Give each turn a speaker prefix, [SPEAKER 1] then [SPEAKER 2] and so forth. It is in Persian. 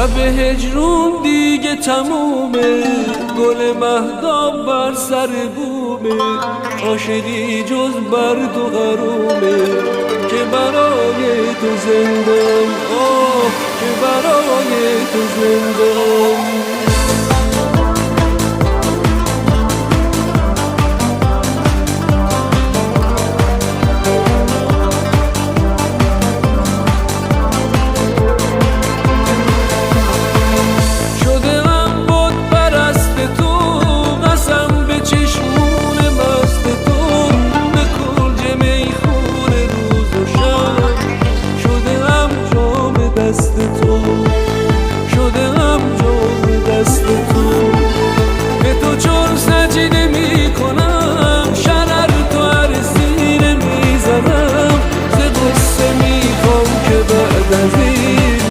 [SPEAKER 1] شب هجرون دیگه تمومه، گل مهدام بر سر بومه، عاشقی جز برد و غرومه که برای تو زندم، آه که برای تو زندم.
[SPEAKER 2] دست تو